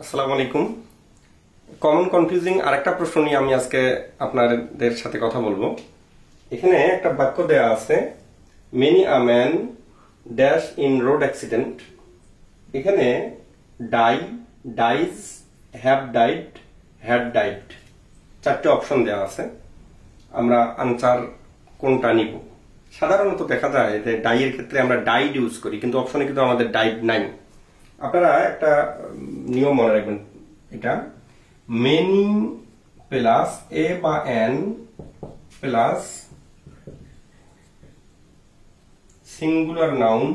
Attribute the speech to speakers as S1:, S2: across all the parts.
S1: আসসালামু আলাইকুম। Common confusing আরেকটা প্রশ্ন নিয়ে আমি আজকে আপনাদের সাথে কথা বলবো। এখানে একটা বাক্য দেয়া আছে, many a man dash in road accident. এখানে die, dies, have died, had died, চারটে অপশন দেওয়া আছে। আমরা আনসার কোনটা নিব? সাধারণত দেখা যায় যে ডাইয়ের ক্ষেত্রে আমরা ডাইড ইউজ করি, কিন্তু অপশনে কিন্তু আমাদের ডাইড নাই। আপনারা একটা নিয়ম মনে রাখবেন, এটা মেনি প্লাস এ বা N plus singular noun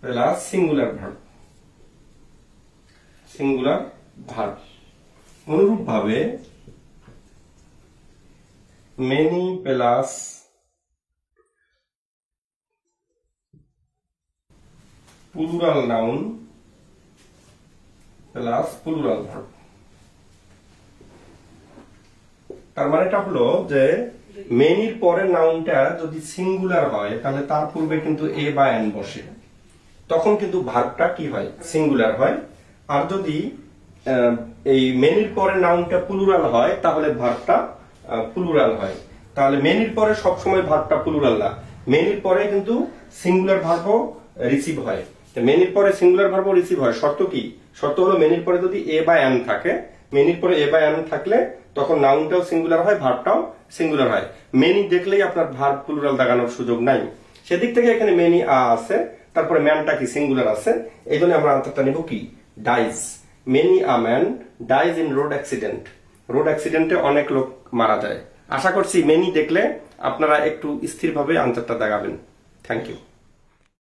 S1: plus singular verb, singular verb. অনুরূপ ভাবে many plus plural noun plus plural verb. তার মানেটা হলো যে মেনির পরের নাউনটা যদি সিঙ্গুলার হয় তাহলে তার পূর্বে কিন্তু এ বা এন বসে, তখন কিন্তু ভার্বটা কি হয়? সিঙ্গুলার হয়। আর যদি এই মেনির পরের নাউনটা প্লুরাল হয় তাহলে ভার্বটা প্লুরাল হয়। তাহলে মেনির পরে সবসময় ভার্বটা প্লুরাল না, মেনির পরে কিন্তু সিঙ্গুলার ভার্বও রিসিভ হয়। মেনির পরে সিঙ্গুলার ভার্বও রিসিভ হয়। শর্ত কি? শর্ত হলো মেনির পরে যদি এ বা এন থাকে, মেনির পরে এ বা এন থাকলে তখন নাউনটাও সিঙ্গুলার হয়, ভার্বটাও সিঙ্গুলার হয়। মেনি দেখলেই আপনার ভার্ব প্লুরাল দাগানোর সুযোগ নাই। সেদিক থেকে এখানে মেনি আ আছে, তারপরে ম্যানটা কি সিঙ্গুলার আছে, এই জন্য আমরা আনসারটা নেব কি? Dies. Many a man dies in road accident. Road অ্যাক্সিডেন্টে অনেক লোক মারা যায়। আশা করছি মেনি দেখলে আপনারা একটু স্থিরভাবে আনসারটা দাগাবেন। Thank you.